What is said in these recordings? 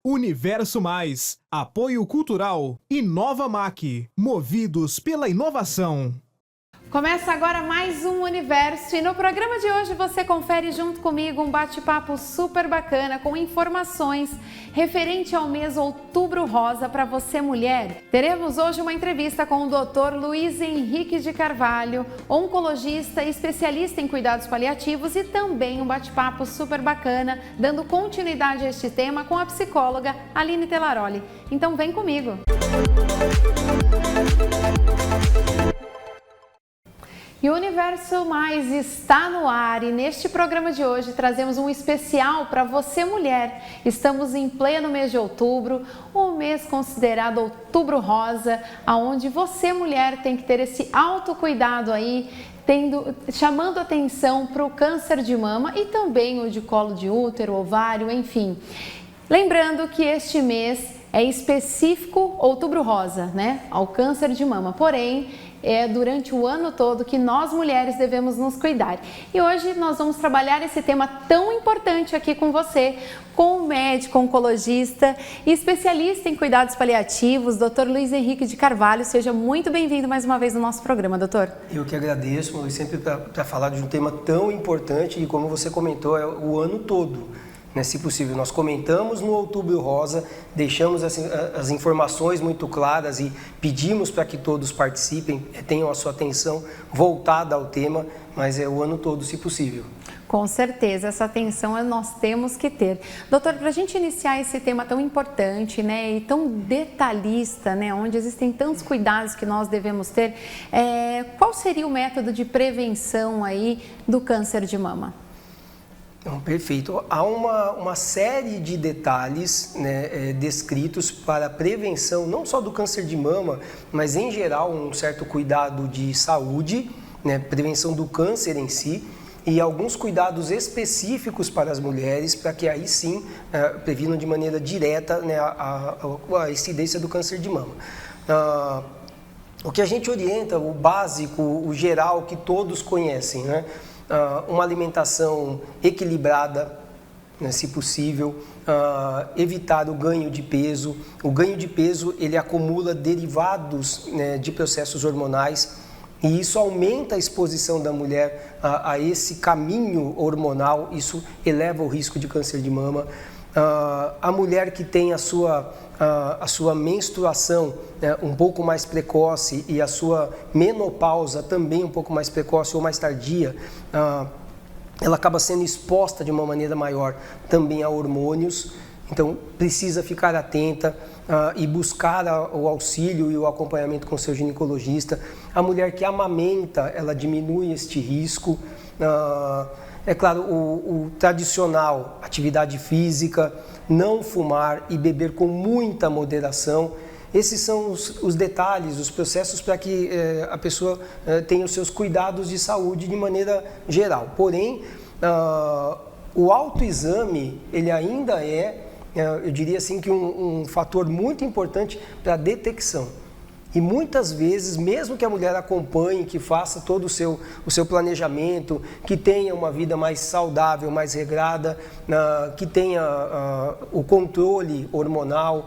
Universo Mais, Apoio Cultural, InovaMac, movidos pela inovação. Começa agora mais um Universo e no programa de hoje você confere junto comigo um bate-papo super bacana com informações referente ao mês Outubro Rosa para você mulher. Teremos hoje uma entrevista com o Dr. Luiz Henrique de Carvalho, oncologista e especialista em cuidados paliativos, e também um bate-papo super bacana dando continuidade a este tema com a psicóloga Aline Telaroli. Então vem comigo! E o Universo Mais está no ar e neste programa de hoje trazemos um especial para você mulher. Estamos em pleno mês de outubro, um mês considerado Outubro Rosa, onde você mulher tem que ter esse autocuidado aí, chamando atenção para o câncer de mama e também o de colo de útero, ovário, enfim. Lembrando que este mês é específico Outubro Rosa, né, ao câncer de mama, porém é durante o ano todo que nós mulheres devemos nos cuidar. E hoje nós vamos trabalhar esse tema tão importante aqui com você, com o médico, oncologista e especialista em cuidados paliativos, Dr. Luiz Henrique de Carvalho. Seja muito bem-vindo mais uma vez no nosso programa, doutor. Eu que agradeço, sempre para falar de um tema tão importante e, como você comentou, é o ano todo. Se possível, nós comentamos no Outubro Rosa, deixamos as informações muito claras e pedimos para que todos participem, tenham a sua atenção voltada ao tema, mas é o ano todo, se possível. Com certeza, essa atenção nós temos que ter. Doutor, para a gente iniciar esse tema tão importante, né, e tão detalhista, né, onde existem tantos cuidados que nós devemos ter, qual seria o método de prevenção aí do câncer de mama? Perfeito. Há uma série de detalhes, né, descritos para a prevenção, não só do câncer de mama, mas em geral um certo cuidado de saúde, né, prevenção do câncer em si, e alguns cuidados específicos para as mulheres, para que aí sim previnam de maneira direta, né, a incidência do câncer de mama. O que a gente orienta, o básico, o geral, que todos conhecem, né? Uma alimentação equilibrada, né, se possível, evitar o ganho de peso. O ganho de peso, ele acumula derivados, né, de processos hormonais, e isso aumenta a exposição da mulher a esse caminho hormonal, isso eleva o risco de câncer de mama. A mulher que tem a sua menstruação, né, um pouco mais precoce e a sua menopausa também um pouco mais precoce ou mais tardia, ela acaba sendo exposta de uma maneira maior também a hormônios, então precisa ficar atenta e buscar o auxílio e o acompanhamento com seu ginecologista. A mulher que amamenta, ela diminui este risco. É claro, o tradicional, atividade física, não fumar e beber com muita moderação. Esses são os detalhes, os processos para que a pessoa tenha os seus cuidados de saúde de maneira geral. Porém, o autoexame, ele ainda eu diria assim, que um fator muito importante para a detecção. E muitas vezes, mesmo que a mulher acompanhe, que faça todo o seu planejamento, que tenha uma vida mais saudável, mais regrada, que tenha o controle hormonal,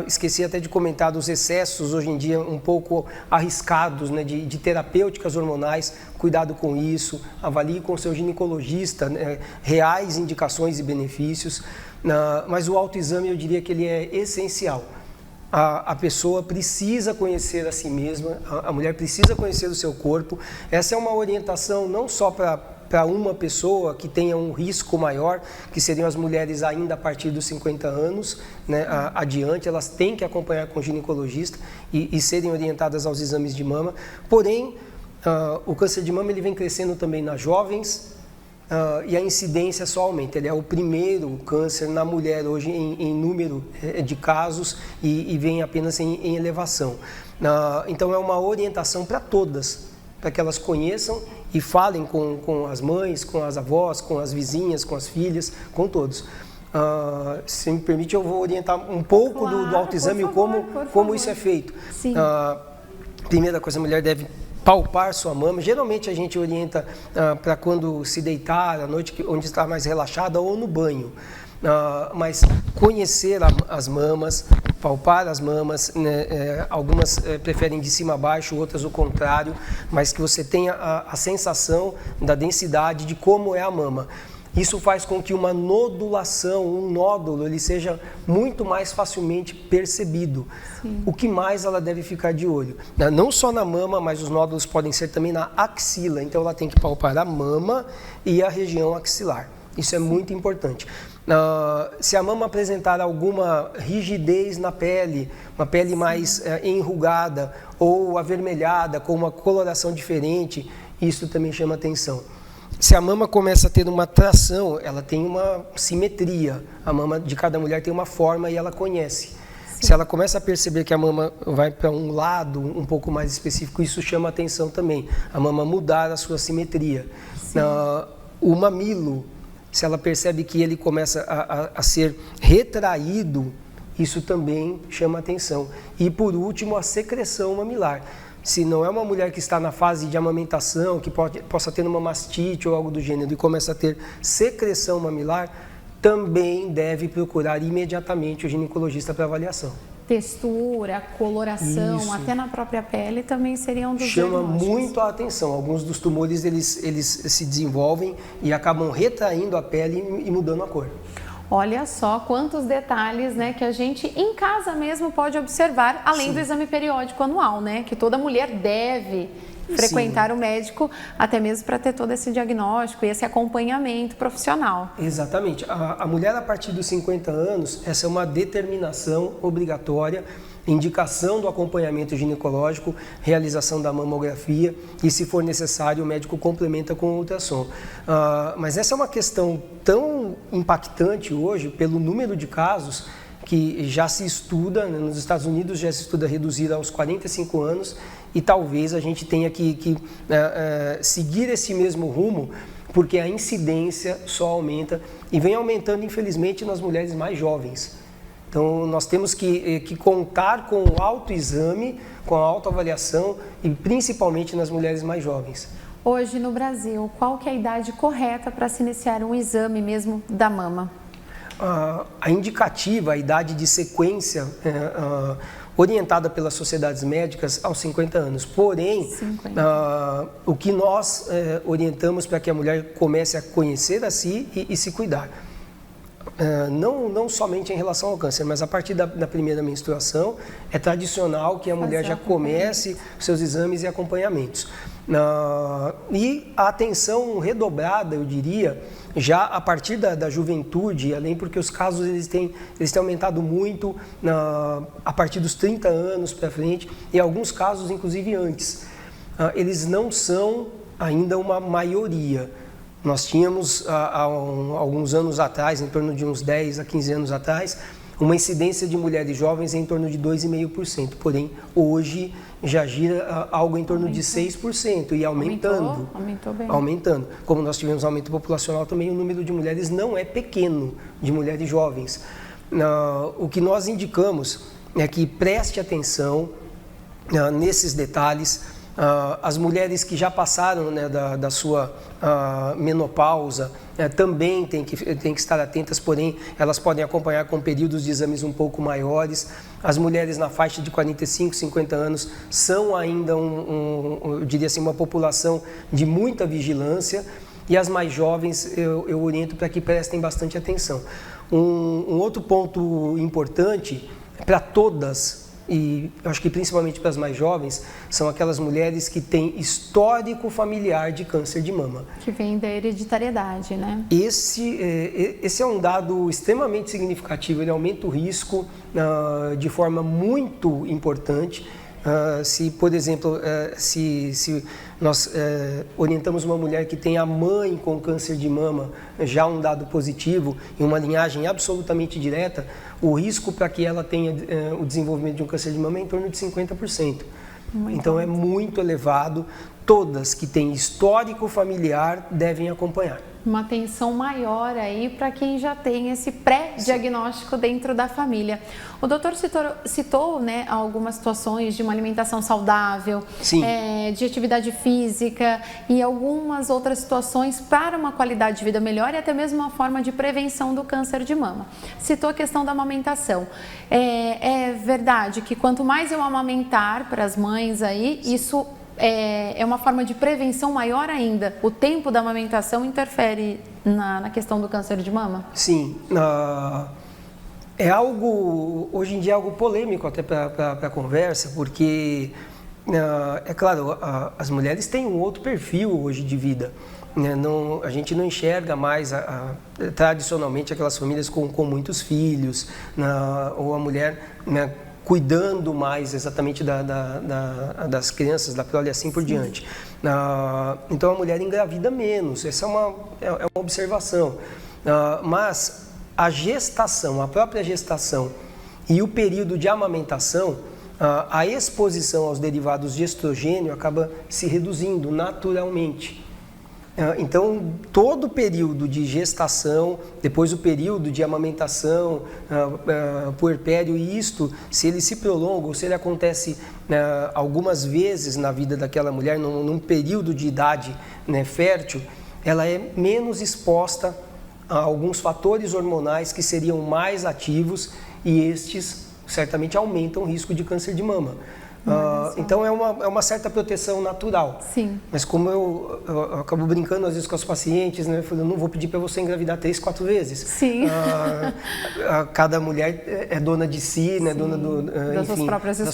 esqueci até de comentar dos excessos hoje em dia um pouco arriscados, né, de terapêuticas hormonais, cuidado com isso, avalie com o seu ginecologista, né, reais indicações e benefícios, mas o autoexame eu diria que ele é essencial. A pessoa precisa conhecer a si mesma, a mulher precisa conhecer o seu corpo. Essa é uma orientação não só para uma pessoa que tenha um risco maior, que seriam as mulheres ainda a partir dos 50 anos, né, adiante, elas têm que acompanhar com o ginecologista e serem orientadas aos exames de mama. Porém, o câncer de mama ele vem crescendo também nas jovens, e a incidência só aumenta. Ele é o primeiro câncer na mulher hoje em número de casos e vem apenas em elevação. Então é uma orientação para todas, para que elas conheçam e falem com as mães, com as avós, com as vizinhas, com as filhas, com todos. Se me permite, eu vou orientar um pouco do autoexame e como isso é feito. Sim. Primeira coisa, a mulher deve palpar sua mama. Geralmente a gente orienta para quando se deitar à noite, onde está mais relaxada, ou no banho. mas conhecer as mamas, palpar as mamas, né? Algumas preferem de cima a baixo, outras o contrário, mas que você tenha a sensação da densidade de como é a mama. Isso faz com que uma nodulação, um nódulo, ele seja muito mais facilmente percebido. Sim. O que mais ela deve ficar de olho? Não só na mama, mas os nódulos podem ser também na axila. Então ela tem que palpar a mama e a região axilar. Isso é muito importante. Se a mama apresentar alguma rigidez na pele, uma pele mais enrugada ou avermelhada, com uma coloração diferente, isso também chama atenção. Se a mama começa a ter uma tração, ela tem uma simetria. A mama de cada mulher tem uma forma e ela conhece. Sim. Se ela começa a perceber que a mama vai para um lado um pouco mais específico, isso chama atenção também. A mama mudar a sua simetria. O mamilo, se ela percebe que ele começa a ser retraído, isso também chama atenção. E por último, a secreção mamilar. Se não é uma mulher que está na fase de amamentação, que possa ter uma mastite ou algo do gênero e começa a ter secreção mamilar, também deve procurar imediatamente o ginecologista para avaliação. Textura, coloração, isso. Até na própria pele também seriam dos Chama muito a atenção. Alguns dos tumores eles se desenvolvem e acabam retraindo a pele e mudando a cor. Olha só quantos detalhes, né, que a gente em casa mesmo pode observar, além Sim. do exame periódico anual, né, que toda mulher deve frequentar Sim. o médico, até mesmo para ter todo esse diagnóstico e esse acompanhamento profissional. Exatamente. A mulher a partir dos 50 anos, essa é uma determinação obrigatória, indicação do acompanhamento ginecológico, realização da mamografia e, se for necessário, o médico complementa com o ultrassom. Mas essa é uma questão tão impactante hoje pelo número de casos que já se estuda, né, nos Estados Unidos já se estuda reduzir aos 45 anos e talvez a gente tenha que seguir esse mesmo rumo, porque a incidência só aumenta e vem aumentando, infelizmente, nas mulheres mais jovens. Então, nós temos que contar com o autoexame, com a autoavaliação e principalmente nas mulheres mais jovens. Hoje, no Brasil, qual que é a idade correta para se iniciar um exame mesmo da mama? A indicativa, a idade de sequência orientada pelas sociedades médicas aos 50 anos. Porém, o que nós orientamos para que a mulher comece a conhecer a si e se cuidar. Não somente em relação ao câncer, mas a partir da primeira menstruação, é tradicional que a mulher já comece os seus exames e acompanhamentos. E a atenção redobrada, eu diria, já a partir da juventude, além porque os casos eles têm aumentado muito a partir dos 30 anos para frente, e alguns casos inclusive antes. Eles não são ainda uma maioria. Nós tínhamos, há alguns anos atrás, em torno de uns 10 a 15 anos atrás, uma incidência de mulheres jovens em torno de 2,5%. Porém, hoje já gira algo em torno de 6% e aumentando. Aumentou bem. Aumentando. Como nós tivemos aumento populacional também, o número de mulheres não é pequeno, de mulheres jovens. O que nós indicamos é que preste atenção nesses detalhes. As mulheres que já passaram, né, da sua menopausa também têm que estar atentas, porém elas podem acompanhar com períodos de exames um pouco maiores. As mulheres na faixa de 45, 50 anos são ainda, eu diria assim, uma população de muita vigilância, e as mais jovens eu oriento para que prestem bastante atenção. Um outro ponto importante para todas, e acho que principalmente para as mais jovens, são aquelas mulheres que têm histórico familiar de câncer de mama. Que vem da hereditariedade, né? Esse é um dado extremamente significativo, ele aumenta o risco de forma muito importante. Se, por exemplo, se nós orientamos uma mulher que tem a mãe com câncer de mama, já um dado positivo, em uma linhagem absolutamente direta, o risco para que ela tenha o desenvolvimento de um câncer de mama é em torno de 50%. Então é muito elevado. todas que têm histórico familiar devem acompanhar. Uma atenção maior aí para quem já tem esse pré-diagnóstico dentro da família. O doutor citou, né, algumas situações de uma alimentação saudável, de atividade física e algumas outras situações para uma qualidade de vida melhor e até mesmo uma forma de prevenção do câncer de mama. Citou a questão da amamentação. É verdade que quanto mais eu amamentar para as mães aí, isso é uma forma de prevenção maior ainda. O tempo da amamentação interfere na questão do câncer de mama? Sim. É algo, hoje em dia, algo polêmico até para a conversa, porque, é claro, as mulheres têm um outro perfil hoje de vida. A gente não enxerga mais, tradicionalmente, aquelas famílias com muitos filhos, ou a mulher, né, cuidando mais exatamente das crianças, da prole e assim por diante. Então a mulher engravida menos, essa é uma observação. Mas a gestação, a própria gestação e o período de amamentação, a exposição aos derivados de estrogênio acaba se reduzindo naturalmente. Então, todo o período de gestação, depois o período de amamentação, puerpério, e isto, se ele se prolonga ou se ele acontece algumas vezes na vida daquela mulher, num período de idade, né, fértil, ela é menos exposta a alguns fatores hormonais que seriam mais ativos e estes certamente aumentam o risco de câncer de mama. Então é uma certa proteção natural. Sim. Mas como eu acabo brincando às vezes com as pacientes, né? Eu falo, não vou pedir para você engravidar 3, 4 vezes. Sim. Cada mulher é dona de si, né? Dona das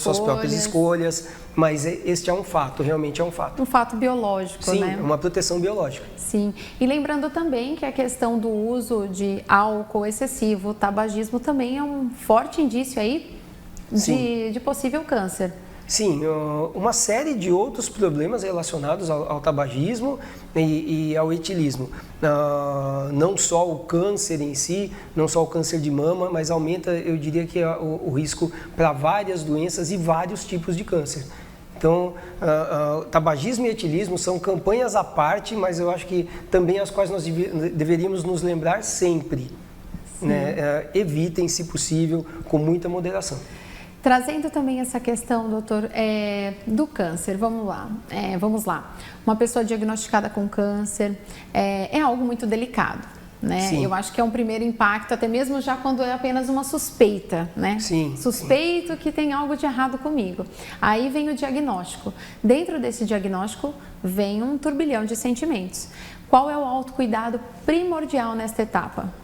suas próprias escolhas. Mas este é um fato, realmente é um fato. Um fato biológico, sim, né? Sim, uma proteção biológica. Sim. E lembrando também que a questão do uso de álcool excessivo, o tabagismo também é um forte indício aí de possível câncer. Sim, uma série de outros problemas relacionados ao tabagismo e ao etilismo. Não só o câncer em si, não só o câncer de mama, mas aumenta, eu diria que o risco para várias doenças e vários tipos de câncer. Então, tabagismo e etilismo são campanhas à parte, mas eu acho que também as quais nós deveríamos nos lembrar sempre. Né? Evitem, se possível, com muita moderação. Trazendo também essa questão, doutor, do câncer, vamos lá. Uma pessoa diagnosticada com câncer é algo muito delicado, né? Sim. Eu acho que é um primeiro impacto, até mesmo já quando é apenas uma suspeita, né? Sim. Suspeito que tem algo de errado comigo. Aí vem o diagnóstico. Dentro desse diagnóstico vem um turbilhão de sentimentos. Qual é o autocuidado primordial nesta etapa?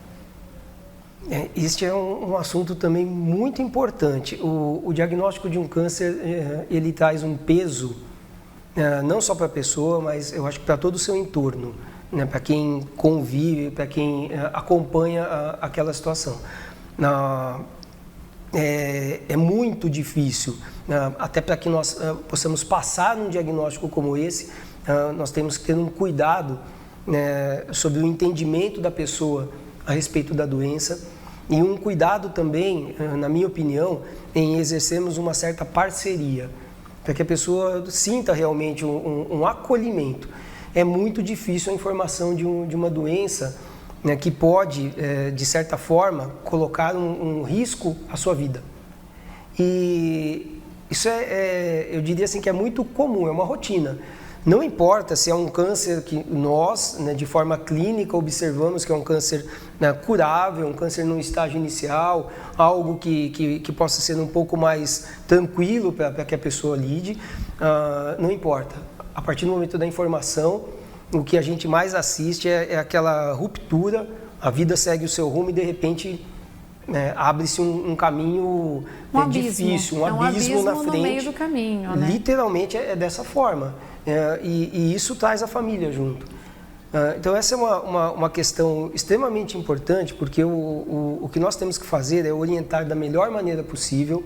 Este é um assunto também muito importante. O diagnóstico de um câncer, ele traz um peso, não só para a pessoa, mas eu acho que para todo o seu entorno, né? Para quem convive, para quem acompanha aquela situação. É muito difícil, até para que nós possamos passar num diagnóstico como esse, nós temos que ter um cuidado, né, sobre o entendimento da pessoa a respeito da doença e um cuidado também, na minha opinião, em exercermos uma certa parceria, para que a pessoa sinta realmente um acolhimento. É muito difícil a informação de uma doença, né, que pode, de certa forma, colocar um risco à sua vida. E isso eu diria assim, que é muito comum, é uma rotina. Não importa se é um câncer que nós, né, de forma clínica, observamos que é um câncer, né, curável, um câncer no estágio inicial, algo que possa ser um pouco mais tranquilo para que a pessoa lide, não importa. A partir do momento da informação, o que a gente mais assiste é aquela ruptura, a vida segue o seu rumo e de repente abre-se um caminho difícil, um abismo na frente. No meio do caminho, né? Literalmente é dessa forma. E isso traz a família junto. Então essa é uma questão extremamente importante, porque o que nós temos que fazer é orientar da melhor maneira possível.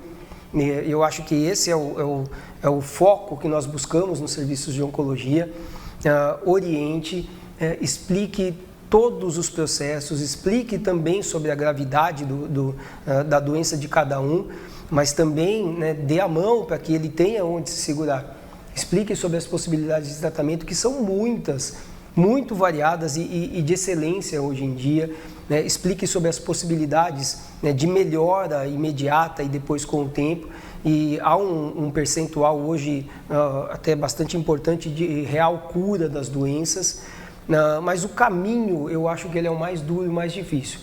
Eu acho que esse é o foco que nós buscamos nos serviços de oncologia. Oriente, explique todos os processos, explique também sobre a gravidade da doença de cada um, mas também, né, dê a mão para que ele tenha onde se segurar. explique sobre as possibilidades de tratamento, que são muitas, muito variadas e de excelência hoje em dia, né? Explique sobre as possibilidades, né, de melhora imediata e depois com o tempo. E há um percentual hoje até bastante importante de real cura das doenças, mas o caminho eu acho que ele é o mais duro e mais difícil.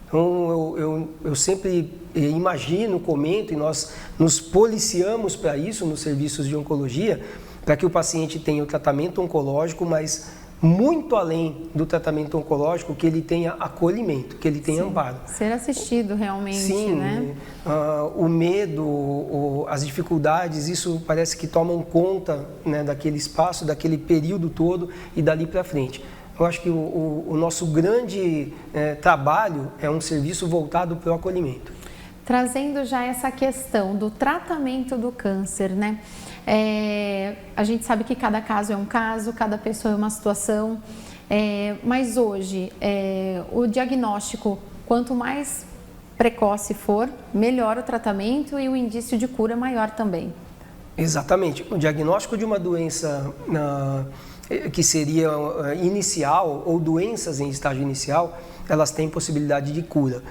Então eu sempre imagino, comento, e nós nos policiamos para isso nos serviços de oncologia, para que o paciente tenha o tratamento oncológico, mas muito além do tratamento oncológico, que ele tenha acolhimento, que ele tenha amparo. Ser assistido realmente, Sim, né? O medo, as dificuldades, isso parece que tomam conta, né, daquele espaço, daquele período todo e dali para frente. Eu acho que o nosso grande trabalho é um serviço voltado para o acolhimento. Trazendo já essa questão do tratamento do câncer, né? A gente sabe que cada caso é um caso, cada pessoa é uma situação, mas hoje o diagnóstico, quanto mais precoce for, melhor o tratamento e o indício de cura maior também. Exatamente. O diagnóstico de uma doença que seria inicial ou doenças em estágio inicial, elas têm possibilidade de cura.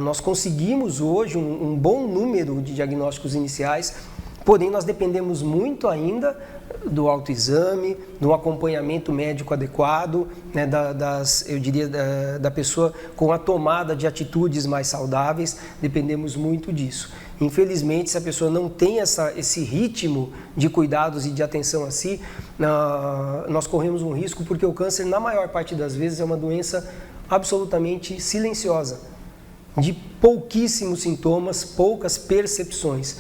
Nós conseguimos hoje um bom número de diagnósticos iniciais, porém nós dependemos muito ainda do autoexame, do acompanhamento médico adequado, né, eu diria da pessoa com a tomada de atitudes mais saudáveis, dependemos muito disso. Infelizmente, se a pessoa não tem esse ritmo de cuidados e de atenção a si, nós corremos um risco, porque o câncer, na maior parte das vezes, é uma doença absolutamente silenciosa, de pouquíssimos sintomas, poucas percepções.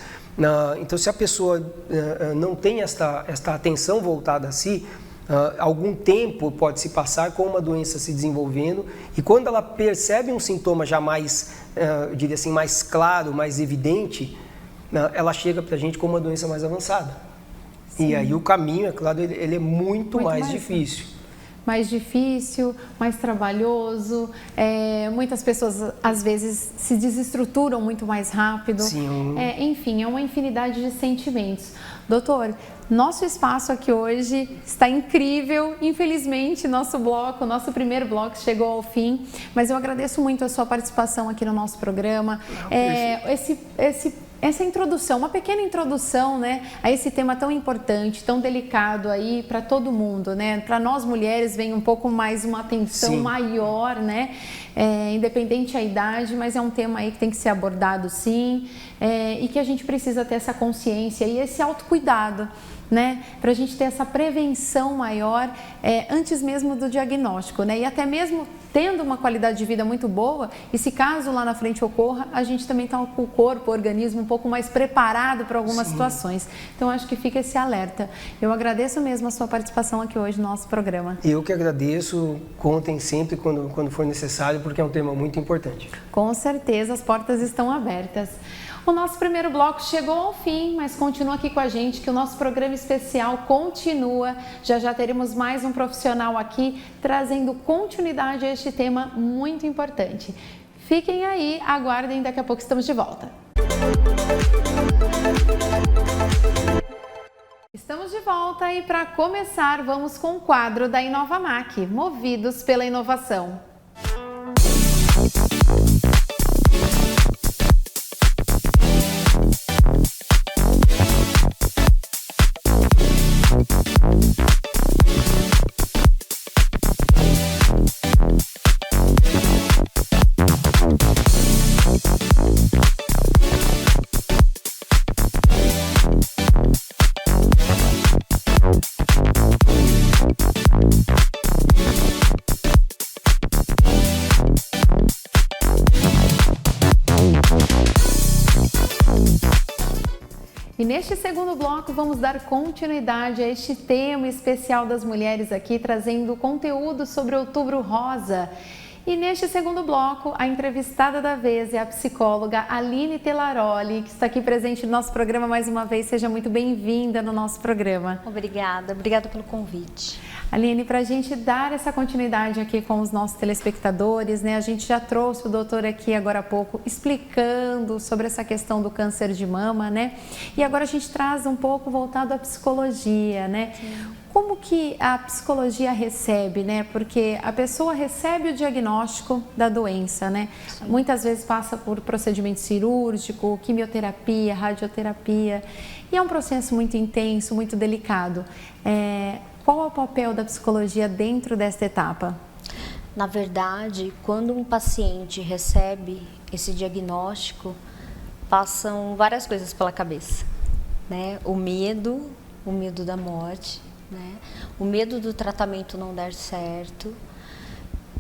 Então, se a pessoa não tem esta atenção voltada a si, algum tempo pode se passar com uma doença se desenvolvendo, e quando ela percebe um sintoma já mais, eu diria assim, mais claro, mais evidente, ela chega para a gente com uma doença mais avançada. Sim. E aí o caminho, é claro, ele é muito mais difícil. Mais difícil, mais trabalhoso, muitas pessoas às vezes se desestruturam muito mais rápido. Sim. Enfim, é uma infinidade de sentimentos. Doutor, nosso espaço aqui hoje está incrível. Infelizmente, nosso primeiro bloco chegou ao fim, mas eu agradeço muito a sua participação aqui no nosso programa. Essa introdução, uma pequena introdução, né, a esse tema tão importante, tão delicado aí para todo mundo, né? Para nós mulheres vem um pouco mais uma atenção sim, maior, né? Independente da idade, mas é um tema aí que tem que ser abordado sim, e que a gente precisa ter essa consciência e esse autocuidado, né? Para a gente ter essa prevenção maior antes mesmo do diagnóstico, né? E até mesmo tendo uma qualidade de vida muito boa, e se caso lá na frente ocorra, a gente também está com o corpo, o organismo um pouco mais preparado para algumas situações. Então, acho que fica esse alerta. Eu agradeço mesmo a sua participação aqui hoje no nosso programa. Eu que agradeço, contem sempre quando for necessário, porque é um tema muito importante. Com certeza, as portas estão abertas. O nosso primeiro bloco chegou ao fim, mas continua aqui com a gente que o nosso programa especial continua. Já teremos mais um profissional aqui trazendo continuidade a este tema muito importante. Fiquem aí, aguardem, daqui a pouco estamos de volta. Estamos de volta e para começar vamos com o quadro da Inovamac, Movidos pela Inovação. E neste segundo bloco vamos dar continuidade a este tema especial das mulheres aqui, trazendo conteúdo sobre o Outubro Rosa. E neste segundo bloco, a entrevistada da vez é a psicóloga Aline Telaroli, que está aqui presente no nosso programa mais uma vez. Seja muito bem-vinda no nosso programa. Obrigada pelo convite. Aline, para a gente dar essa continuidade aqui com os nossos telespectadores, né? A gente já trouxe o doutor aqui agora há pouco explicando sobre essa questão do câncer de mama, né? E agora a gente traz um pouco voltado à psicologia, né? Sim. Como que a psicologia recebe, né? Porque a pessoa recebe o diagnóstico da doença, né? Sim. Muitas vezes passa por procedimento cirúrgico, quimioterapia, radioterapia, e é um processo muito intenso, muito delicado. Qual é o papel da psicologia dentro desta etapa? Na verdade, quando um paciente recebe esse diagnóstico, passam várias coisas pela cabeça, né? O medo da morte, né? O medo do tratamento não dar certo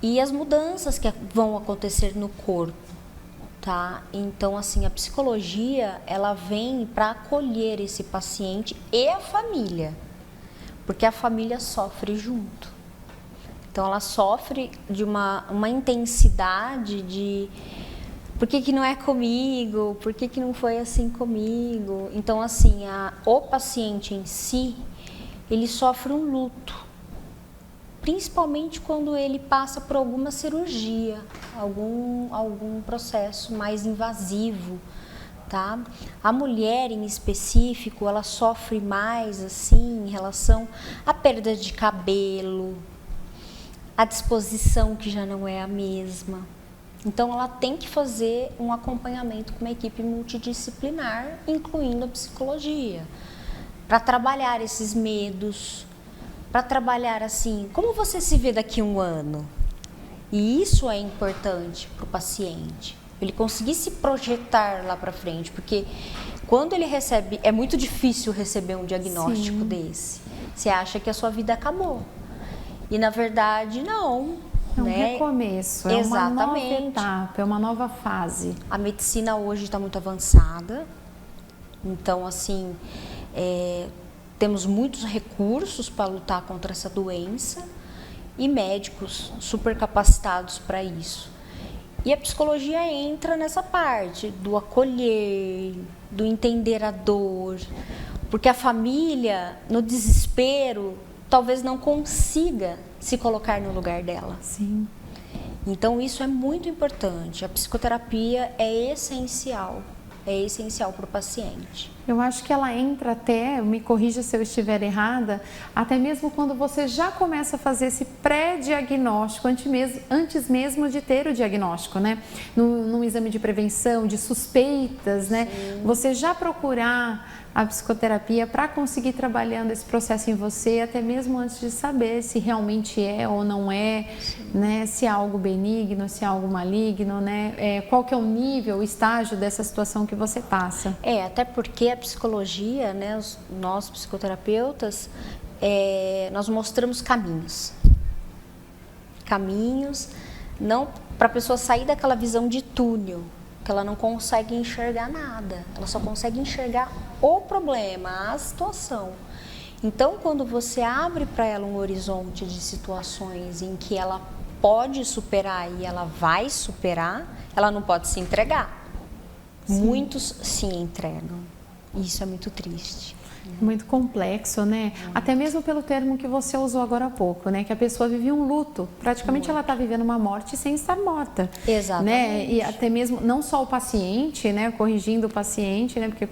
e as mudanças que vão acontecer no corpo, tá? Então, assim, a psicologia, ela vem para acolher esse paciente e a família, porque a família sofre junto. Então, ela sofre de uma intensidade de por que não é comigo, por que não foi assim comigo. Então, assim, o paciente em si, ele sofre um luto, principalmente quando ele passa por alguma cirurgia, algum processo mais invasivo, tá? A mulher em específico, ela sofre mais assim em relação à perda de cabelo, a disposição que já não é a mesma. Então ela tem que fazer um acompanhamento com uma equipe multidisciplinar, incluindo a psicologia, para trabalhar esses medos, para trabalhar assim, como você se vê daqui a um ano? E isso é importante para o paciente. Ele conseguir se projetar lá para frente, porque quando ele recebe, é muito difícil receber um diagnóstico Sim. desse. Você acha que a sua vida acabou. E na verdade, não. É um recomeço, é Exatamente. Uma nova etapa, é uma nova fase. A medicina hoje está muito avançada, então assim, temos muitos recursos para lutar contra essa doença e médicos super capacitados para isso. E a psicologia entra nessa parte do acolher, do entender a dor, porque a família, no desespero, talvez não consiga se colocar no lugar dela. Sim. Então, isso é muito importante. A psicoterapia é essencial para o paciente. Eu acho que ela entra até, me corrija se eu estiver errada, até mesmo quando você já começa a fazer esse pré-diagnóstico, antes mesmo de ter o diagnóstico, né? Num exame de prevenção, de suspeitas, né? Sim. Você já procurar a psicoterapia para conseguir trabalhando esse processo em você, até mesmo antes de saber se realmente é ou não é, né? Se é algo benigno, se é algo maligno, né? Qual que é o nível, o estágio dessa situação que você passa. Até porque a psicologia, né? Nós psicoterapeutas, nós mostramos caminhos. Caminhos, não para a pessoa sair daquela visão de túnel, que ela não consegue enxergar nada, ela só consegue enxergar o problema, a situação. Então, quando você abre para ela um horizonte de situações em que ela pode superar e ela vai superar, ela não pode se entregar. Sim. Muitos se entregam. Isso é muito triste. Muito complexo, né? Até mesmo pelo termo que você usou agora há pouco, né? Que a pessoa vive um luto. Praticamente ela está vivendo uma morte sem estar morta. Exatamente. Né? E até mesmo, não só o paciente, né? Corrigindo o paciente, né? Porque,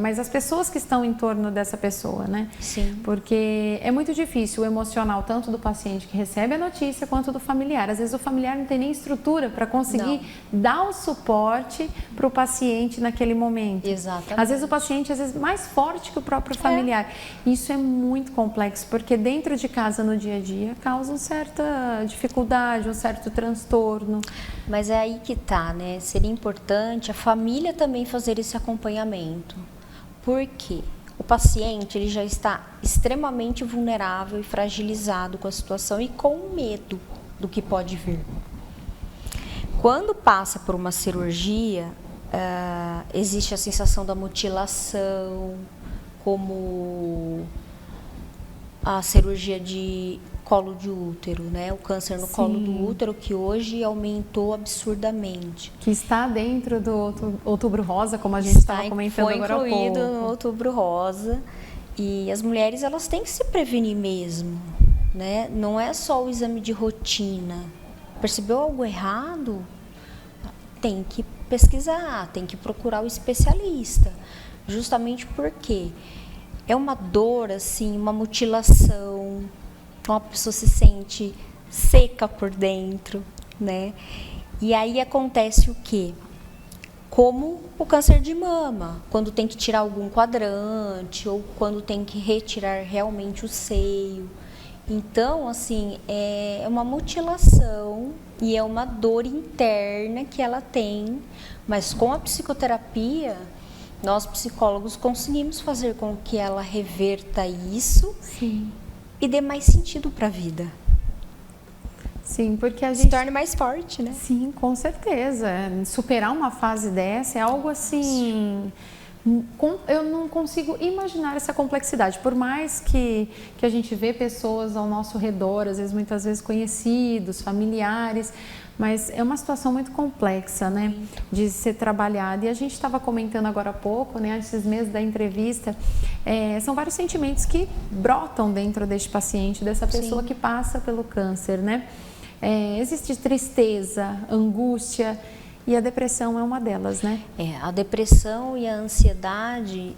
mas as pessoas que estão em torno dessa pessoa, né? Sim. Porque é muito difícil o emocional, tanto do paciente que recebe a notícia, quanto do familiar. Às vezes o familiar não tem nem estrutura para conseguir dar o suporte para o paciente naquele momento. Exatamente. Às vezes o paciente, mais forte que o próprio familiar. Isso é muito complexo, porque dentro de casa, no dia a dia, causa uma certa dificuldade, um certo transtorno. Mas é aí que tá, né? Seria importante a família também fazer esse acompanhamento. Por quê? O paciente, ele já está extremamente vulnerável e fragilizado com a situação e com medo do que pode vir. Quando passa por uma cirurgia, existe a sensação da mutilação, como a cirurgia de colo de útero, né? O câncer no colo do útero, que hoje aumentou absurdamente. Que está dentro do Outubro Rosa, como a gente estava comentando agora há pouco. Foi incluído no Outubro Rosa. E as mulheres, elas têm que se prevenir mesmo, né? Não é só o exame de rotina. Percebeu algo errado? Tem que pesquisar, tem que procurar o especialista. Justamente porque é uma dor, assim, uma mutilação. Uma pessoa se sente seca por dentro, né? E aí acontece o quê? Como o câncer de mama, quando tem que tirar algum quadrante ou quando tem que retirar realmente o seio. Então, assim, é uma mutilação e é uma dor interna que ela tem, mas com a psicoterapia, nós psicólogos conseguimos fazer com que ela reverta isso. Sim. E dê mais sentido para a vida. Sim, porque a gente se torne mais forte, né? Sim, com certeza. Superar uma fase dessa é algo assim... Eu não consigo imaginar essa complexidade. Por mais que a gente vê pessoas ao nosso redor, às vezes, muitas vezes conhecidos, familiares, mas é uma situação muito complexa, né, de ser trabalhada. E a gente estava comentando agora há pouco, né, antes mesmo da entrevista, são vários sentimentos que brotam dentro deste paciente, dessa pessoa que passa pelo câncer, né? Existe tristeza, angústia, e a depressão é uma delas, né? A depressão e a ansiedade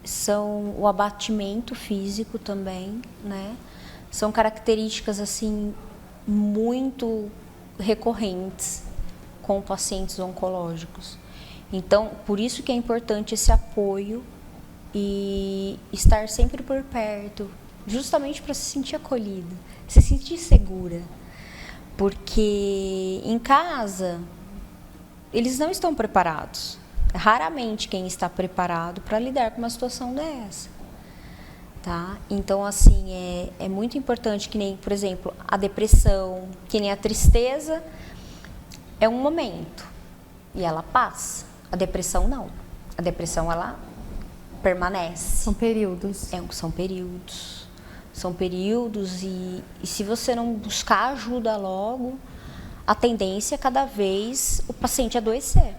são o abatimento físico também, né? São características, assim, muito recorrentes com pacientes oncológicos. Então, por isso que é importante esse apoio e estar sempre por perto, justamente para se sentir acolhida, se sentir segura. Porque em casa, eles não estão preparados. Raramente quem está preparado para lidar com uma situação dessa. Tá? Então, assim, é muito importante que nem, por exemplo, a depressão, que nem a tristeza, é um momento e ela passa. A depressão não. A depressão, ela permanece. São períodos. São períodos. São períodos e se você não buscar ajuda logo, a tendência é cada vez o paciente adoecer.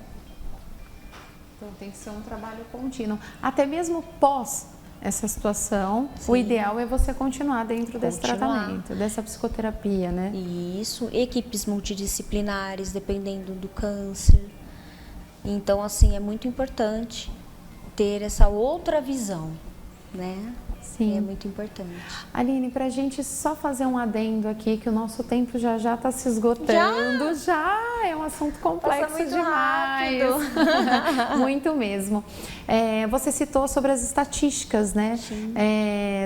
Então tem que ser um trabalho contínuo. Até mesmo pós essa situação, o ideal é você continuar dentro desse tratamento, dessa psicoterapia, né? Isso, equipes multidisciplinares, dependendo do câncer. Então, assim, é muito importante ter essa outra visão, né? Sim. É muito importante. Aline, para a gente só fazer um adendo aqui, que o nosso tempo já está se esgotando. Já é um assunto complexo muito demais. Muito mesmo. Você citou sobre as estatísticas, né?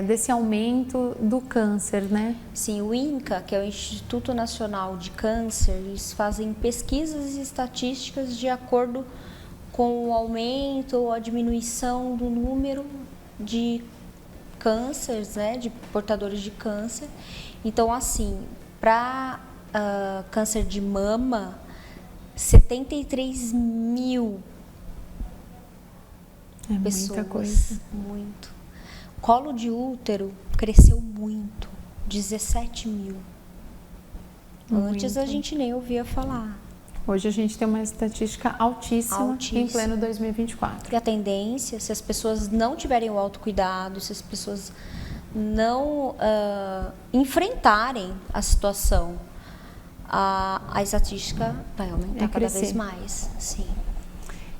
Desse aumento do câncer, né? Sim, o INCA, que é o Instituto Nacional de Câncer, eles fazem pesquisas e estatísticas de acordo com o aumento ou a diminuição do número de cânceres, né, de portadores de câncer. Então, assim, para câncer de mama, 73 mil pessoas. Muita coisa. Muito. Colo de útero cresceu muito, 17 mil. Antes a gente nem ouvia falar. Hoje a gente tem uma estatística altíssima. Em pleno 2024. E a tendência, se as pessoas não tiverem o autocuidado, se as pessoas não enfrentarem a situação, a estatística vai aumentar cada vez mais. Sim.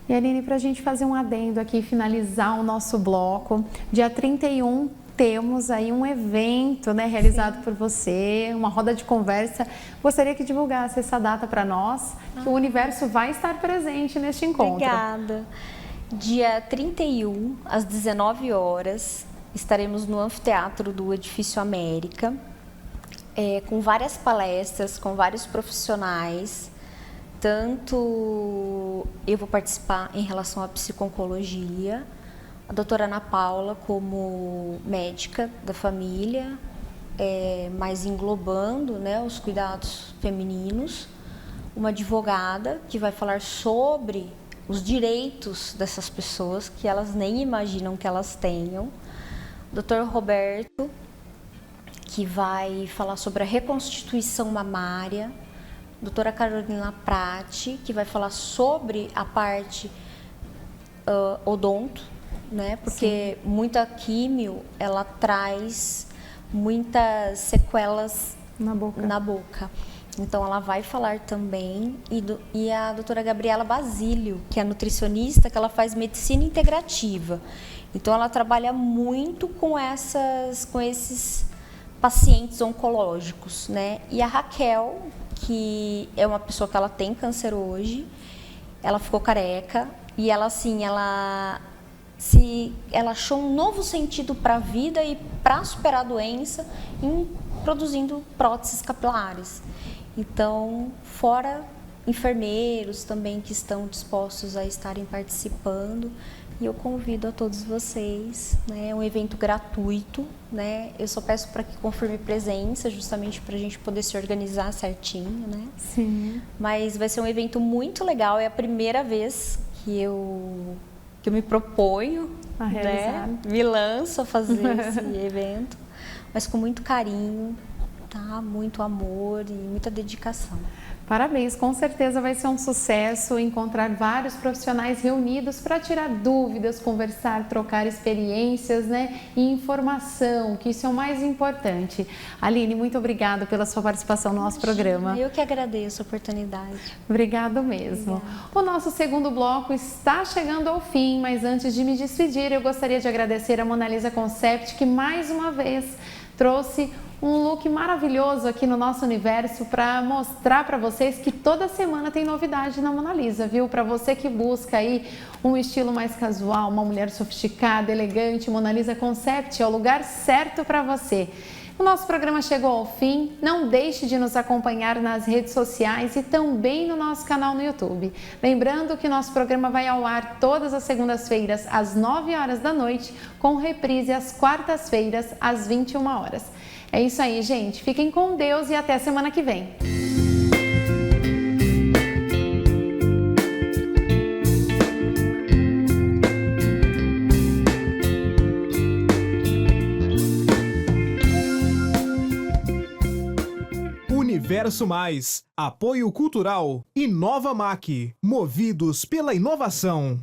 E Aline, para a gente fazer um adendo aqui e finalizar o nosso bloco, dia 31 temos aí um evento, né, realizado por você, uma roda de conversa. Gostaria que divulgasse essa data para nós, que o Universo vai estar presente neste encontro. Obrigada. Dia 31, às 19 horas, estaremos no anfiteatro do Edifício América, com várias palestras, com vários profissionais. Tanto eu vou participar em relação à psico-oncologia, a doutora Ana Paula como médica da família, mas englobando, né, os cuidados femininos, uma advogada que vai falar sobre os direitos dessas pessoas que elas nem imaginam que elas tenham, Dr. Roberto, que vai falar sobre a reconstituição mamária, doutora Carolina Prati, que vai falar sobre a parte odonto, né? Porque muita químio, ela traz muitas sequelas na boca. Então, ela vai falar também. E a doutora Gabriela Basílio, que é nutricionista, que ela faz medicina integrativa. Então, ela trabalha muito com esses pacientes oncológicos, né? E a Raquel, que é uma pessoa que ela tem câncer hoje, ela ficou careca e ela, assim, ela achou um novo sentido para a vida e para superar a doença produzindo próteses capilares. Então, fora enfermeiros também que estão dispostos a estarem participando, e eu convido a todos vocês, né? É um evento gratuito, né? Eu só peço para que confirme presença, justamente para a gente poder se organizar certinho, né? Sim. Mas vai ser um evento muito legal, é a primeira vez que eu me proponho a realizar, né? Me lanço a fazer esse evento, mas com muito carinho, tá? Muito amor e muita dedicação. Parabéns, com certeza vai ser um sucesso encontrar vários profissionais reunidos para tirar dúvidas, conversar, trocar experiências, né? E informação, que isso é o mais importante. Aline, muito obrigada pela sua participação no nosso programa. Eu que agradeço a oportunidade. Obrigado mesmo. Obrigada. O nosso segundo bloco está chegando ao fim, mas antes de me despedir, eu gostaria de agradecer a Monalisa Concept, que mais uma vez trouxe um look maravilhoso aqui no nosso universo para mostrar para vocês que toda semana tem novidade na Monalisa, viu? Para você que busca aí um estilo mais casual, uma mulher sofisticada, elegante, Monalisa Concept é o lugar certo para você. O nosso programa chegou ao fim, não deixe de nos acompanhar nas redes sociais e também no nosso canal no YouTube. Lembrando que nosso programa vai ao ar todas as segundas-feiras às 9 horas da noite, com reprise às quartas-feiras às 21 horas. É isso aí, gente. Fiquem com Deus e até semana que vem. Universo Mais, apoio cultural, Inovamac, movidos pela inovação.